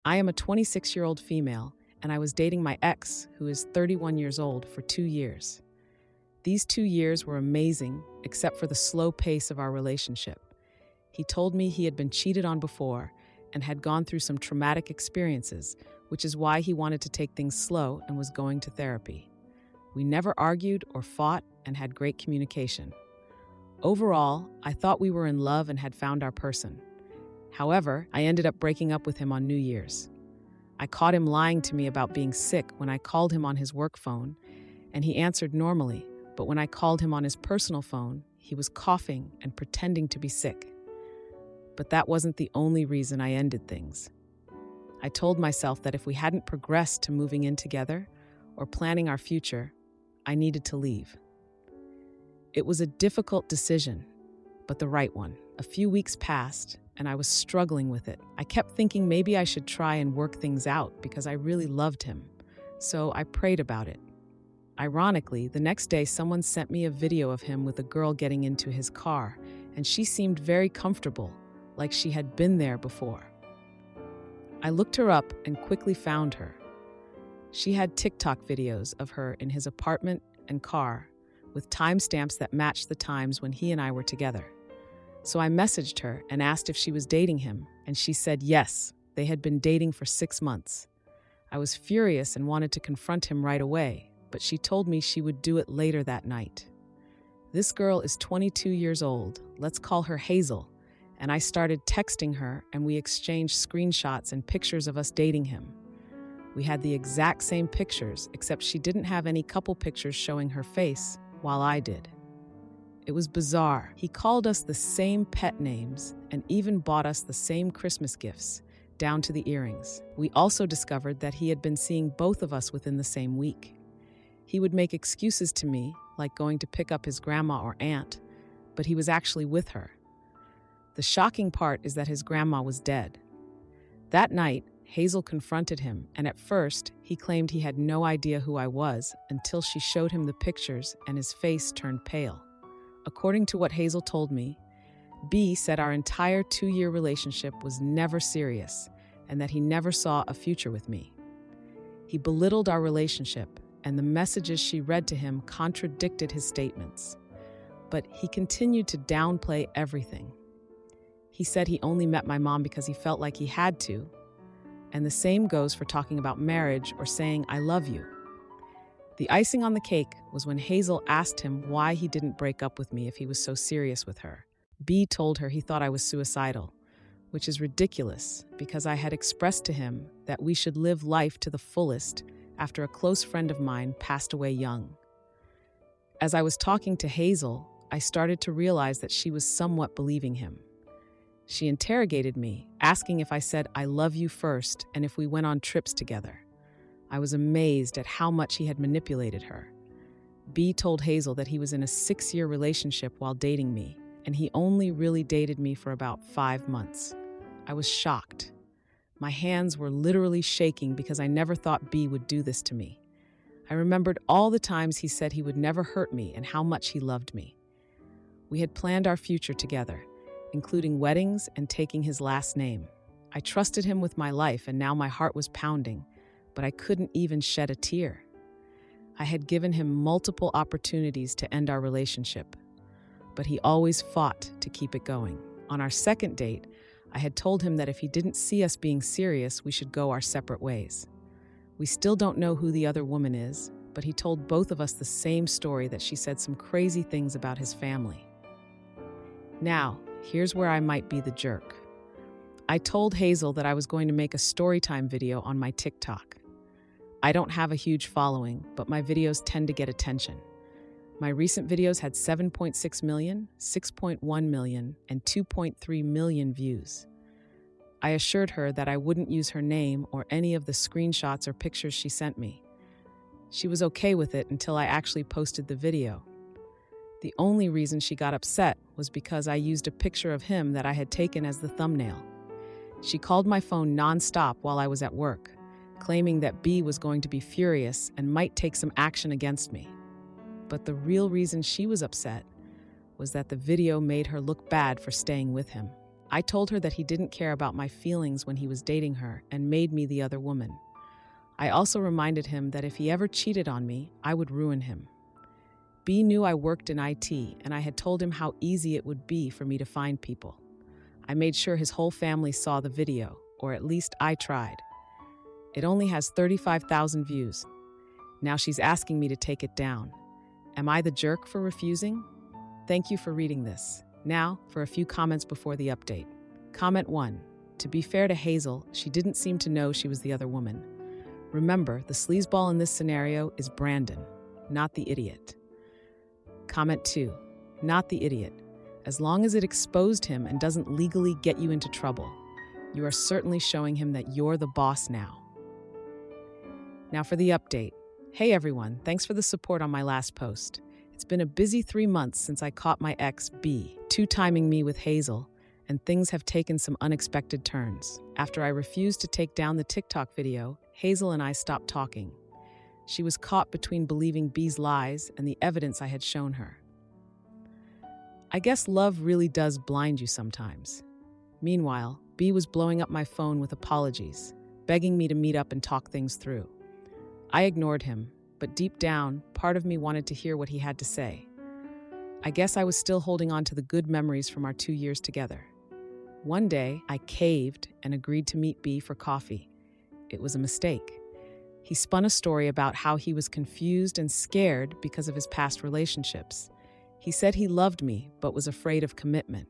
I am a 26-year-old female, and I was dating my ex, who is 31 years old, for 2 years. These 2 years were amazing, except for the slow pace of our relationship. He told me he had been cheated on before and had gone through some traumatic experiences, which is why he wanted to take things slow and was going to therapy. We never argued or fought and had great communication. Overall, I thought we were in love and had found our person. However, I ended up breaking up with him on New Year's. I caught him lying to me about being sick when I called him on his work phone, and he answered normally, but when I called him on his personal phone, he was coughing and pretending to be sick. But that wasn't the only reason I ended things. I told myself that if we hadn't progressed to moving in together or planning our future, I needed to leave. It was a difficult decision, but the right one. A few weeks passed, and I was struggling with it. I kept thinking maybe I should try and work things out because I really loved him. So I prayed about it. Ironically, the next day someone sent me a video of him with a girl getting into his car, and she seemed very comfortable, like she had been there before. I looked her up and quickly found her. She had TikTok videos of her in his apartment and car, with timestamps that matched the times when he and I were together. So I messaged her and asked if she was dating him, and she said yes, they had been dating for 6 months. I was furious and wanted to confront him right away, but she told me she would do it later that night. This girl is 22 years old, let's call her Hazel, and I started texting her and we exchanged screenshots and pictures of us dating him. We had the exact same pictures, except she didn't have any couple pictures showing her face, while I did. It was bizarre. He called us the same pet names and even bought us the same Christmas gifts, down to the earrings. We also discovered that he had been seeing both of us within the same week. He would make excuses to me, like going to pick up his grandma or aunt, but he was actually with her. The shocking part is that his grandma was dead. That night, Hazel confronted him, and at first, he claimed he had no idea who I was until she showed him the pictures and his face turned pale. According to what Hazel told me, B said our entire 2-year relationship was never serious and that he never saw a future with me. He belittled our relationship, and the messages she read to him contradicted his statements. But he continued to downplay everything. He said he only met my mom because he felt like he had to, and the same goes for talking about marriage or saying, "I love you." The icing on the cake was when Hazel asked him why he didn't break up with me if he was so serious with her. B told her he thought I was suicidal, which is ridiculous because I had expressed to him that we should live life to the fullest after a close friend of mine passed away young. As I was talking to Hazel, I started to realize that she was somewhat believing him. She interrogated me, asking if I said "I love you" first and if we went on trips together. I was amazed at how much he had manipulated her. B told Hazel that he was in a 6-year relationship while dating me, and he only really dated me for about 5 months. I was shocked. My hands were literally shaking because I never thought B would do this to me. I remembered all the times he said he would never hurt me and how much he loved me. We had planned our future together, including weddings and taking his last name. I trusted him with my life, and now my heart was pounding, but I couldn't even shed a tear. I had given him multiple opportunities to end our relationship, but he always fought to keep it going. On our second date, I had told him that if he didn't see us being serious, we should go our separate ways. We still don't know who the other woman is, but he told both of us the same story, that she said some crazy things about his family. Now, here's where I might be the jerk. I told Hazel that I was going to make a storytime video on my TikTok. I don't have a huge following, but my videos tend to get attention. My recent videos had 7.6 million, 6.1 million, and 2.3 million views. I assured her that I wouldn't use her name or any of the screenshots or pictures she sent me. She was okay with it until I actually posted the video. The only reason she got upset was because I used a picture of him that I had taken as the thumbnail. She called my phone nonstop while I was at work, claiming that B was going to be furious and might take some action against me. But the real reason she was upset was that the video made her look bad for staying with him. I told her that he didn't care about my feelings when he was dating her and made me the other woman. I also reminded him that if he ever cheated on me, I would ruin him. B knew I worked in IT, and I had told him how easy it would be for me to find people. I made sure his whole family saw the video, or at least I tried. It only has 35,000 views. Now she's asking me to take it down. Am I the jerk for refusing? Thank you for reading this. Now, for a few comments before the update. Comment 1. To be fair to Hazel, she didn't seem to know she was the other woman. Remember, the sleazeball in this scenario is Brandon, not the idiot. Comment 2. Not the idiot. As long as it exposed him and doesn't legally get you into trouble, you are certainly showing him that you're the boss now. Now for the update. Hey everyone, thanks for the support on my last post. It's been a busy 3 months since I caught my ex, B, two-timing me with Hazel, and things have taken some unexpected turns. After I refused to take down the TikTok video, Hazel and I stopped talking. She was caught between believing B's lies and the evidence I had shown her. I guess love really does blind you sometimes. Meanwhile, B was blowing up my phone with apologies, begging me to meet up and talk things through. I ignored him, but deep down, part of me wanted to hear what he had to say. I guess I was still holding on to the good memories from our 2 years together. One day, I caved and agreed to meet B for coffee. It was a mistake. He spun a story about how he was confused and scared because of his past relationships. He said he loved me, but was afraid of commitment.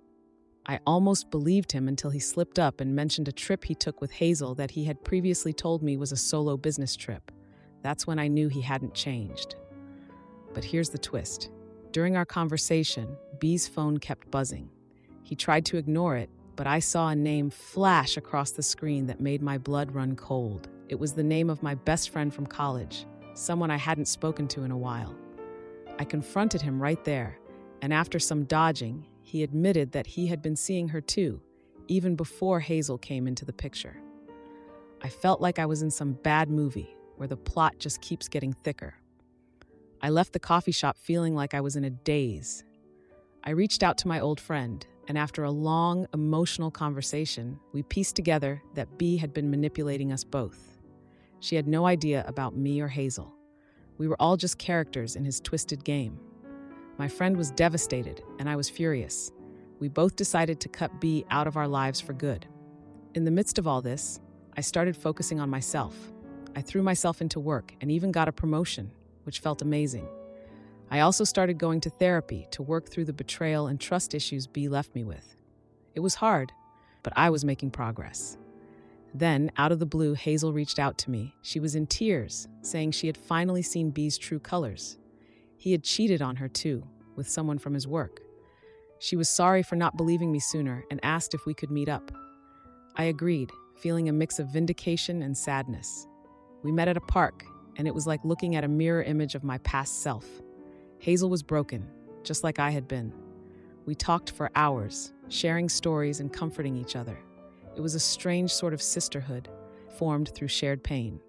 I almost believed him until he slipped up and mentioned a trip he took with Hazel that he had previously told me was a solo business trip. That's when I knew he hadn't changed. But here's the twist. During our conversation, B's phone kept buzzing. He tried to ignore it, but I saw a name flash across the screen that made my blood run cold. It was the name of my best friend from college, someone I hadn't spoken to in a while. I confronted him right there, and after some dodging, he admitted that he had been seeing her too, even before Hazel came into the picture. I felt like I was in some bad movie, where the plot just keeps getting thicker. I left the coffee shop feeling like I was in a daze. I reached out to my old friend, and after a long, emotional conversation, we pieced together that B had been manipulating us both. She had no idea about me or Hazel. We were all just characters in his twisted game. My friend was devastated, and I was furious. We both decided to cut B out of our lives for good. In the midst of all this, I started focusing on myself. I threw myself into work and even got a promotion, which felt amazing. I also started going to therapy to work through the betrayal and trust issues B left me with. It was hard, but I was making progress. Then, out of the blue, Hazel reached out to me. She was in tears, saying she had finally seen B's true colors. He had cheated on her too, with someone from his work. She was sorry for not believing me sooner and asked if we could meet up. I agreed, feeling a mix of vindication and sadness. We met at a park, and it was like looking at a mirror image of my past self. Hazel was broken, just like I had been. We talked for hours, sharing stories and comforting each other. It was a strange sort of sisterhood, formed through shared pain.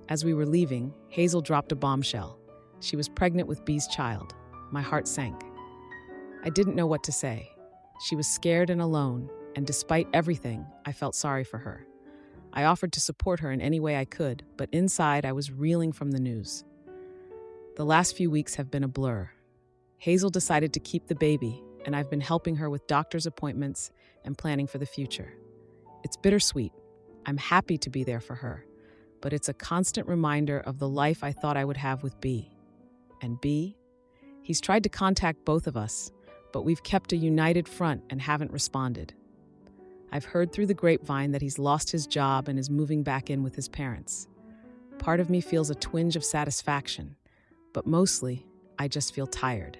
As we were leaving, Hazel dropped a bombshell. She was pregnant with B's child. My heart sank. I didn't know what to say. She was scared and alone, and despite everything, I felt sorry for her. I offered to support her in any way I could, but inside I was reeling from the news. The last few weeks have been a blur. Hazel decided to keep the baby, and I've been helping her with doctor's appointments and planning for the future. It's bittersweet. I'm happy to be there for her, but it's a constant reminder of the life I thought I would have with B. And B? He's tried to contact both of us, but we've kept a united front and haven't responded. I've heard through the grapevine that he's lost his job and is moving back in with his parents. Part of me feels a twinge of satisfaction, but mostly, I just feel tired.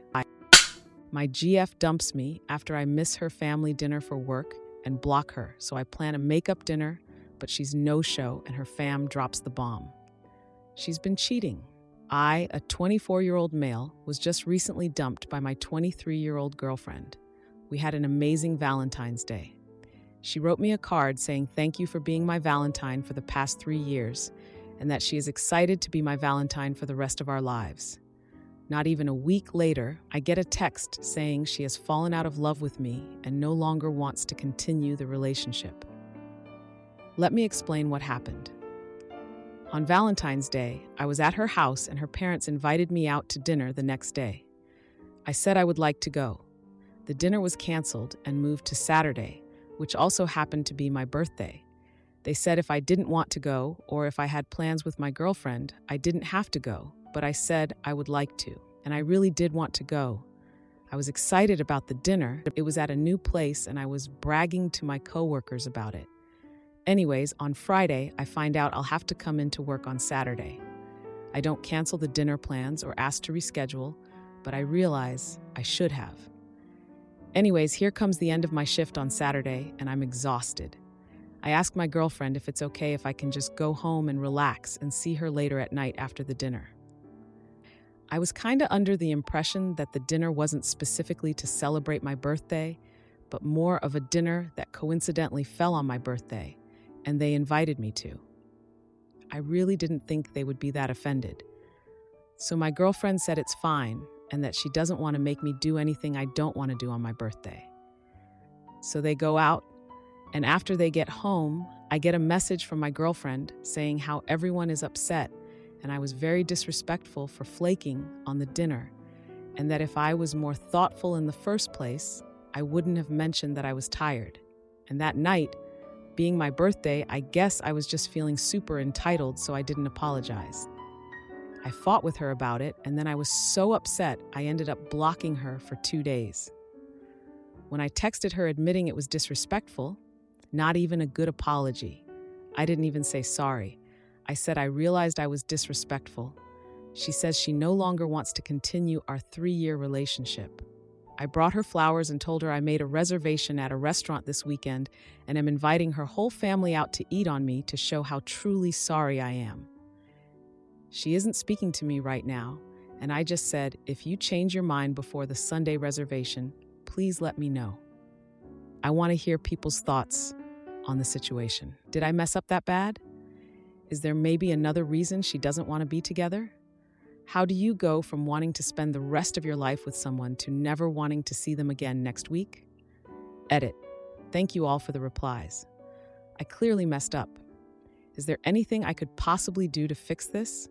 My GF dumps me after I miss her family dinner for work and block her, so I plan a makeup dinner, but she's no-show and her fam drops the bomb. She's been cheating. I, a 24-year-old male, was just recently dumped by my 23-year-old girlfriend. We had an amazing Valentine's Day. She wrote me a card saying thank you for being my Valentine for the past 3 years, and that she is excited to be my Valentine for the rest of our lives. Not even a week later, I get a text saying she has fallen out of love with me and no longer wants to continue the relationship. Let me explain what happened. On Valentine's Day, I was at her house and her parents invited me out to dinner the next day. I said I would like to go. The dinner was canceled and moved to Saturday, which also happened to be my birthday. They said if I didn't want to go or if I had plans with my girlfriend, I didn't have to go, but I said I would like to, and I really did want to go. I was excited about the dinner. It was at a new place and I was bragging to my coworkers about it. Anyways, on Friday, I find out I'll have to come into work on Saturday. I don't cancel the dinner plans or ask to reschedule, but I realize I should have. Anyways, here comes the end of my shift on Saturday and I'm exhausted. I ask my girlfriend if it's okay if I can just go home and relax and see her later at night after the dinner. I was kinda under the impression that the dinner wasn't specifically to celebrate my birthday, but more of a dinner that coincidentally fell on my birthday, and they invited me to. I really didn't think they would be that offended. So my girlfriend said it's fine and that she doesn't want to make me do anything I don't want to do on my birthday. So they go out, and after they get home, I get a message from my girlfriend saying how everyone is upset and I was very disrespectful for flaking on the dinner, and that if I was more thoughtful in the first place, I wouldn't have mentioned that I was tired. And that night, being my birthday, I guess I was just feeling super entitled, so I didn't apologize. I fought with her about it, and then I was so upset I ended up blocking her for 2 days. When I texted her admitting it was disrespectful, not even a good apology. I didn't even say sorry. I said I realized I was disrespectful. She says she no longer wants to continue our 3-year relationship. I brought her flowers and told her I made a reservation at a restaurant this weekend and am inviting her whole family out to eat on me to show how truly sorry I am. She isn't speaking to me right now, and I just said, if you change your mind before the Sunday reservation, please let me know. I want to hear people's thoughts on the situation. Did I mess up that bad? Is there maybe another reason she doesn't want to be together? How do you go from wanting to spend the rest of your life with someone to never wanting to see them again next week? Edit. Thank you all for the replies. I clearly messed up. Is there anything I could possibly do to fix this?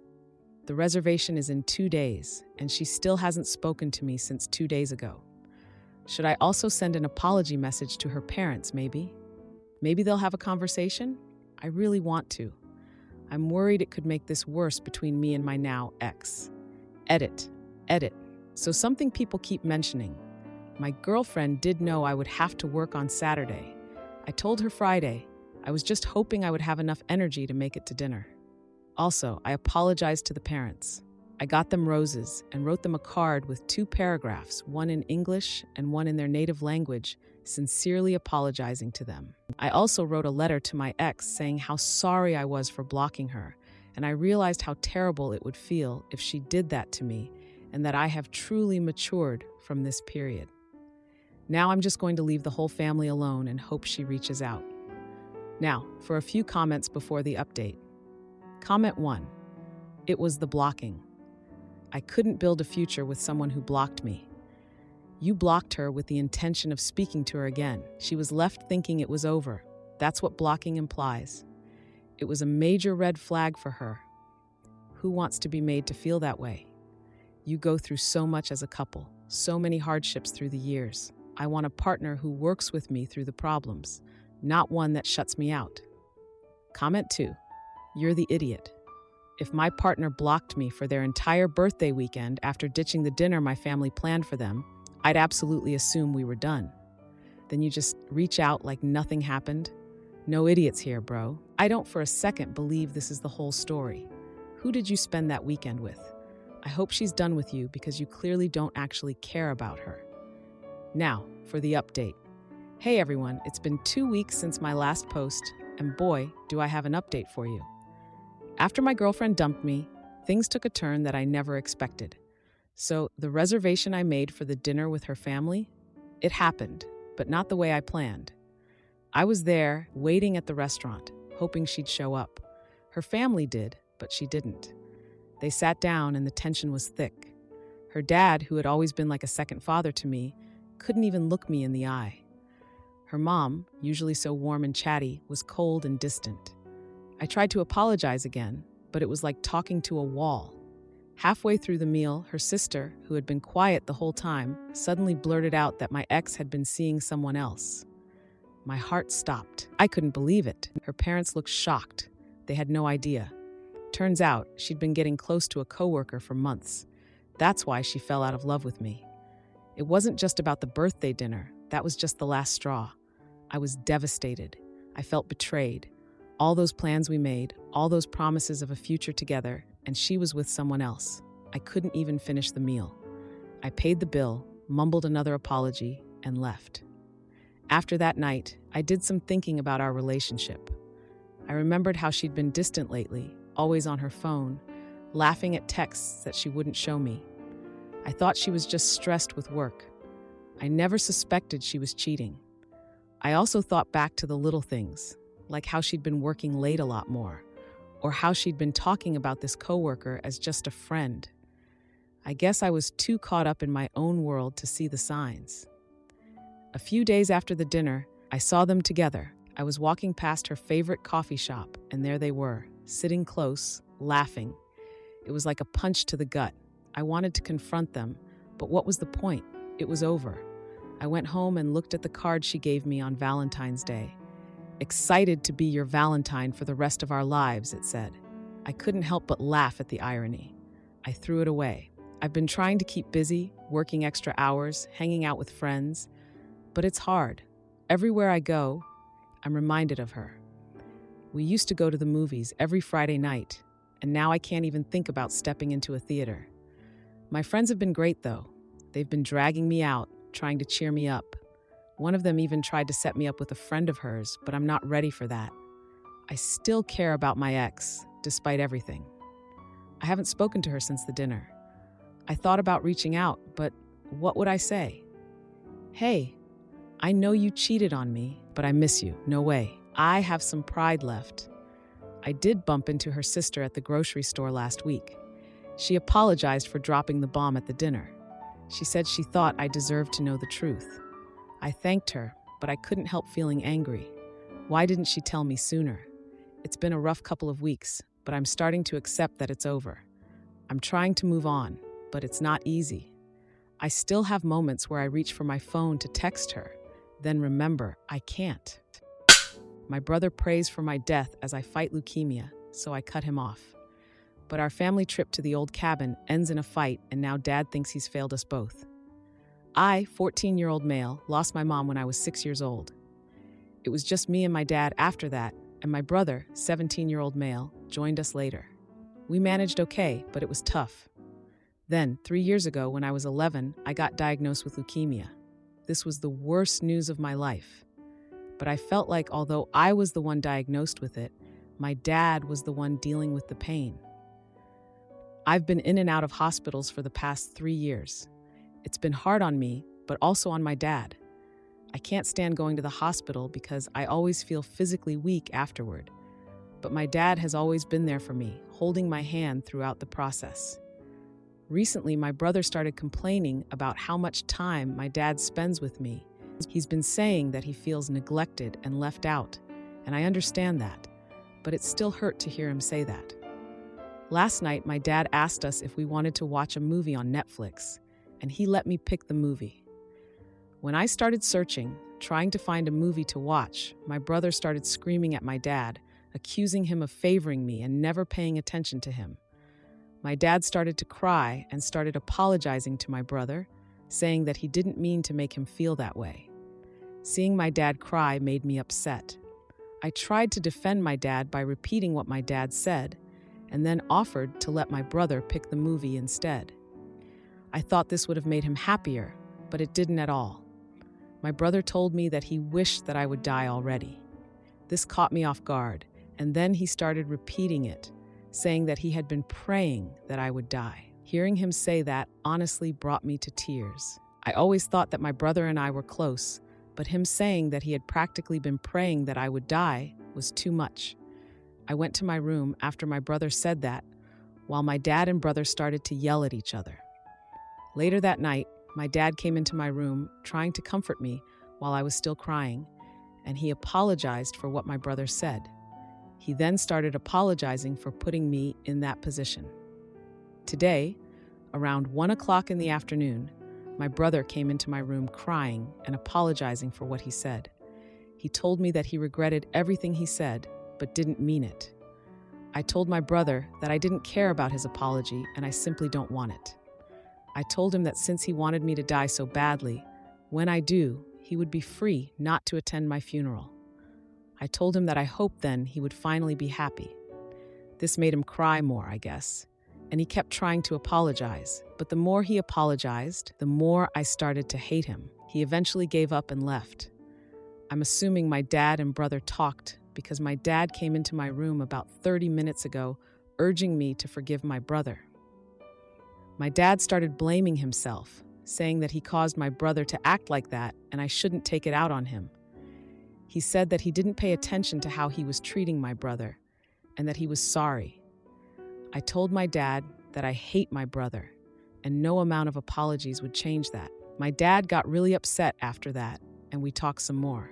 The reservation is in 2 days, and she still hasn't spoken to me since 2 days ago. Should I also send an apology message to her parents, maybe? Maybe they'll have a conversation? I really want to. I'm worried it could make this worse between me and my now ex. Edit. So something people keep mentioning. My girlfriend did know I would have to work on Saturday. I told her Friday. I was just hoping I would have enough energy to make it to dinner. Also, I apologized to the parents. I got them roses and wrote them a card with 2 paragraphs, one in English and one in their native language, sincerely apologizing to them. I also wrote a letter to my ex saying how sorry I was for blocking her, and I realized how terrible it would feel if she did that to me, and that I have truly matured from this period. Now I'm just going to leave the whole family alone and hope she reaches out. Now, for a few comments before the update. Comment 1. It was the blocking. I couldn't build a future with someone who blocked me. You blocked her with the intention of speaking to her again. She was left thinking it was over. That's what blocking implies. It was a major red flag for her. Who wants to be made to feel that way? You go through so much as a couple, so many hardships through the years. I want a partner who works with me through the problems, not one that shuts me out. Comment 2. You're the idiot. If my partner blocked me for their entire birthday weekend after ditching the dinner my family planned for them, I'd absolutely assume we were done. Then you just reach out like nothing happened? No idiots here, bro. I don't for a second believe this is the whole story. Who did you spend that weekend with? I hope she's done with you because you clearly don't actually care about her. Now, for the update. Hey everyone, it's been 2 weeks since my last post, and boy, do I have an update for you. After my girlfriend dumped me, things took a turn that I never expected. So the reservation I made for the dinner with her family, it happened, but not the way I planned. I was there, waiting at the restaurant, hoping she'd show up. Her family did, but she didn't. They sat down and the tension was thick. Her dad, who had always been like a second father to me, couldn't even look me in the eye. Her mom, usually so warm and chatty, was cold and distant. I tried to apologize again, but it was like talking to a wall. Halfway through the meal, her sister, who had been quiet the whole time, suddenly blurted out that my ex had been seeing someone else. My heart stopped. I couldn't believe it. Her parents looked shocked. They had no idea. Turns out, she'd been getting close to a coworker for months. That's why she fell out of love with me. It wasn't just about the birthday dinner. That was just the last straw. I was devastated. I felt betrayed. All those plans we made, all those promises of a future together, and she was with someone else. I couldn't even finish the meal. I paid the bill, mumbled another apology, and left. After that night, I did some thinking about our relationship. I remembered how she'd been distant lately, always on her phone, laughing at texts that she wouldn't show me. I thought she was just stressed with work. I never suspected she was cheating. I also thought back to the little things, like how she'd been working late a lot more, or how she'd been talking about this coworker as just a friend. I guess I was too caught up in my own world to see the signs. A few days after the dinner, I saw them together. I was walking past her favorite coffee shop, and there they were, sitting close, laughing. It was like a punch to the gut. I wanted to confront them, but what was the point? It was over. I went home and looked at the card she gave me on Valentine's Day. "Excited to be your Valentine for the rest of our lives," it said. I couldn't help but laugh at the irony. I threw it away. I've been trying to keep busy, working extra hours, hanging out with friends, but it's hard. Everywhere I go, I'm reminded of her. We used to go to the movies every Friday night, and now I can't even think about stepping into a theater. My friends have been great, though. They've been dragging me out, trying to cheer me up. One of them even tried to set me up with a friend of hers, but I'm not ready for that. I still care about my ex, despite everything. I haven't spoken to her since the dinner. I thought about reaching out, but what would I say? "Hey, I know you cheated on me, but I miss you." No way. I have some pride left. I did bump into her sister at the grocery store last week. She apologized for dropping the bomb at the dinner. She said she thought I deserved to know the truth. I thanked her, but I couldn't help feeling angry. Why didn't she tell me sooner? It's been a rough couple of weeks, but I'm starting to accept that it's over. I'm trying to move on, but it's not easy. I still have moments where I reach for my phone to text her, then remember I can't. My brother prays for my death as I fight leukemia, so I cut him off. But our family trip to the old cabin ends in a fight, and now Dad thinks he's failed us both. I, 14-year-old male, lost my mom when I was 6 years old. It was just me and my dad after that, and my brother, 17-year-old male, joined us later. We managed okay, but it was tough. Then, 3 years ago, when I was 11, I got diagnosed with leukemia. This was the worst news of my life. But I felt like although I was the one diagnosed with it, my dad was the one dealing with the pain. I've been in and out of hospitals for the past 3 years. It's been hard on me, but also on my dad. I can't stand going to the hospital because I always feel physically weak afterward. But my dad has always been there for me, holding my hand throughout the process. Recently, my brother started complaining about how much time my dad spends with me. He's been saying that he feels neglected and left out, and I understand that, but it still hurt to hear him say that. Last night, my dad asked us if we wanted to watch a movie on Netflix, and he let me pick the movie. When I started searching, trying to find a movie to watch, my brother started screaming at my dad, accusing him of favoring me and never paying attention to him. My dad started to cry and started apologizing to my brother, saying that he didn't mean to make him feel that way. Seeing my dad cry made me upset. I tried to defend my dad by repeating what my dad said, and then offered to let my brother pick the movie instead. I thought this would have made him happier, but it didn't at all. My brother told me that he wished that I would die already. This caught me off guard, and then he started repeating it, saying that he had been praying that I would die. Hearing him say that honestly brought me to tears. I always thought that my brother and I were close, but him saying that he had practically been praying that I would die was too much. I went to my room after my brother said that, while my dad and brother started to yell at each other. Later that night, my dad came into my room trying to comfort me while I was still crying, and he apologized for what my brother said. He then started apologizing for putting me in that position. Today, around 1 o'clock in the afternoon, my brother came into my room crying and apologizing for what he said. He told me that he regretted everything he said, but didn't mean it. I told my brother that I didn't care about his apology and I simply don't want it. I told him that since he wanted me to die so badly, when I do, he would be free not to attend my funeral. I told him that I hoped then he would finally be happy. This made him cry more, I guess, and he kept trying to apologize, but the more he apologized, the more I started to hate him. He eventually gave up and left. I'm assuming my dad and brother talked because my dad came into my room about 30 minutes ago, urging me to forgive my brother. My dad started blaming himself, saying that he caused my brother to act like that and I shouldn't take it out on him. He said that he didn't pay attention to how he was treating my brother and that he was sorry. I told my dad that I hate my brother and no amount of apologies would change that. My dad got really upset after that and we talked some more.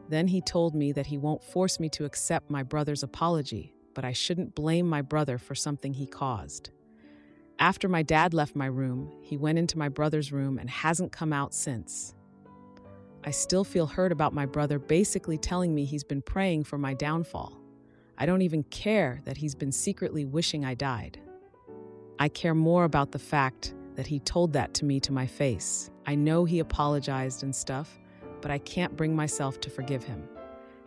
Then he told me that he won't force me to accept my brother's apology, but I shouldn't blame my brother for something he caused. After my dad left my room, he went into my brother's room and hasn't come out since. I still feel hurt about my brother basically telling me he's been praying for my downfall. I don't even care that he's been secretly wishing I died. I care more about the fact that he told that to me to my face. I know he apologized and stuff, but I can't bring myself to forgive him.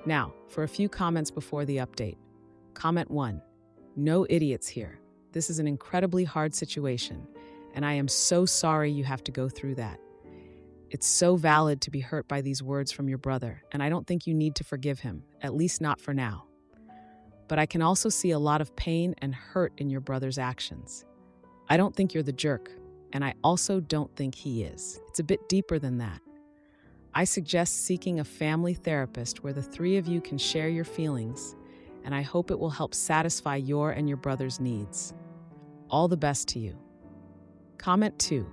Now, for a few comments before the update. Comment 1. No idiots here. This is an incredibly hard situation, and I am so sorry you have to go through that. It's so valid to be hurt by these words from your brother, and I don't think you need to forgive him, at least not for now. But I can also see a lot of pain and hurt in your brother's actions. I don't think you're the jerk, and I also don't think he is. It's a bit deeper than that. I suggest seeking a family therapist where the three of you can share your feelings, and I hope it will help satisfy your and your brother's needs. All the best to you. Comment 2.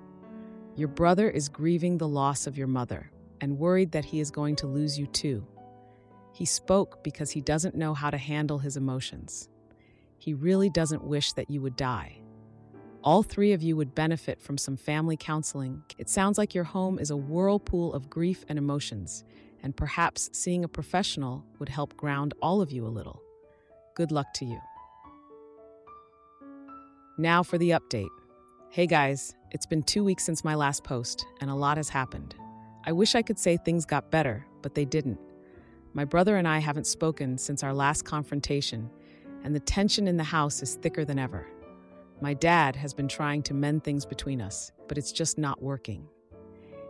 Your brother is grieving the loss of your mother and worried that he is going to lose you too. He spoke because he doesn't know how to handle his emotions. He really doesn't wish that you would die. All three of you would benefit from some family counseling. It sounds like your home is a whirlpool of grief and emotions, and perhaps seeing a professional would help ground all of you a little. Good luck to you. Now for the update. Hey guys, it's been 2 weeks since my last post, and a lot has happened. I wish I could say things got better, but they didn't. My brother and I haven't spoken since our last confrontation, and the tension in the house is thicker than ever. My dad has been trying to mend things between us, but it's just not working.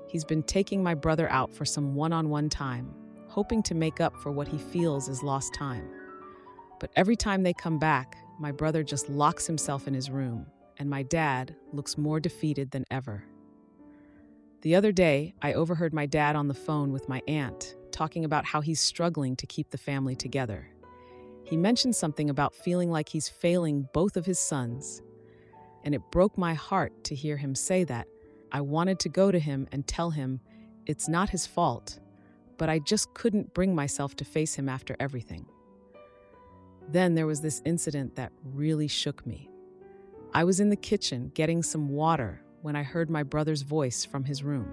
He's been taking my brother out for some one-on-one time, hoping to make up for what he feels is lost time. But every time they come back, my brother just locks himself in his room, and my dad looks more defeated than ever. The other day, I overheard my dad on the phone with my aunt, talking about how he's struggling to keep the family together. He mentioned something about feeling like he's failing both of his sons, and it broke my heart to hear him say that. I wanted to go to him and tell him it's not his fault, but I just couldn't bring myself to face him after everything. Then there was this incident that really shook me. I was in the kitchen getting some water when I heard my brother's voice from his room.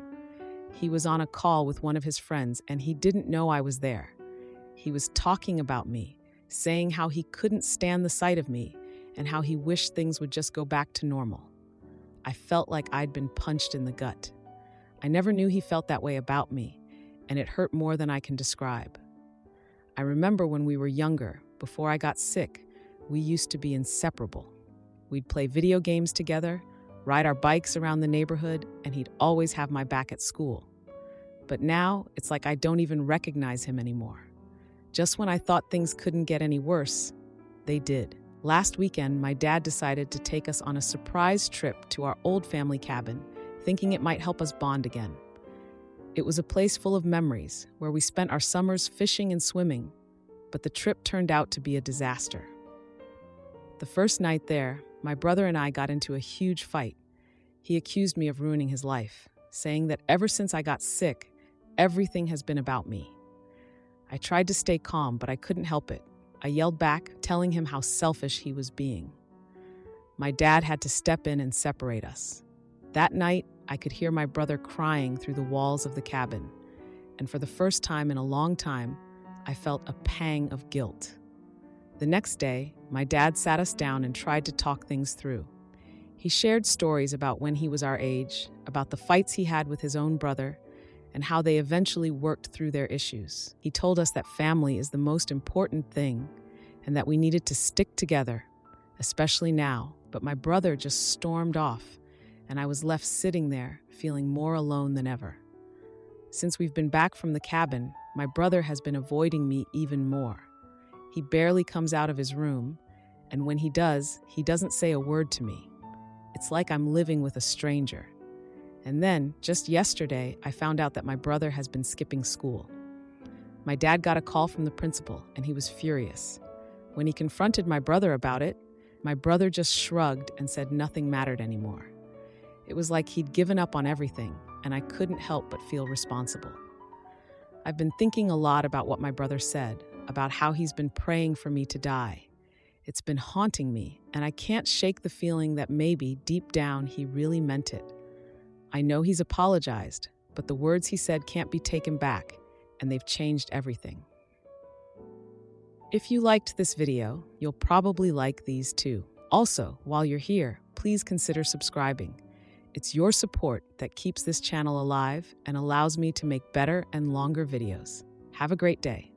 He was on a call with one of his friends and he didn't know I was there. He was talking about me, saying how he couldn't stand the sight of me and how he wished things would just go back to normal. I felt like I'd been punched in the gut. I never knew he felt that way about me, and it hurt more than I can describe. I remember when we were younger, before I got sick, we used to be inseparable. We'd play video games together, ride our bikes around the neighborhood, and he'd always have my back at school. But now, it's like I don't even recognize him anymore. Just when I thought things couldn't get any worse, they did. Last weekend, my dad decided to take us on a surprise trip to our old family cabin, thinking it might help us bond again. It was a place full of memories, where we spent our summers fishing and swimming, but the trip turned out to be a disaster. The first night there, my brother and I got into a huge fight. He accused me of ruining his life, saying that ever since I got sick, everything has been about me. I tried to stay calm, but I couldn't help it. I yelled back, telling him how selfish he was being. My dad had to step in and separate us. That night, I could hear my brother crying through the walls of the cabin, and for the first time in a long time, I felt a pang of guilt. The next day, my dad sat us down and tried to talk things through. He shared stories about when he was our age, about the fights he had with his own brother, and how they eventually worked through their issues. He told us that family is the most important thing and that we needed to stick together, especially now. But my brother just stormed off, and I was left sitting there, feeling more alone than ever. Since we've been back from the cabin, my brother has been avoiding me even more. He barely comes out of his room, and when he does, he doesn't say a word to me. It's like I'm living with a stranger. And then, just yesterday, I found out that my brother has been skipping school. My dad got a call from the principal, and he was furious. When he confronted my brother about it, my brother just shrugged and said nothing mattered anymore. It was like he'd given up on everything, and I couldn't help but feel responsible. I've been thinking a lot about what my brother said, about how he's been praying for me to die. It's been haunting me, and I can't shake the feeling that maybe, deep down, he really meant it. I know he's apologized, but the words he said can't be taken back, and they've changed everything. If you liked this video, you'll probably like these too. Also, while you're here, please consider subscribing. It's your support that keeps this channel alive and allows me to make better and longer videos. Have a great day.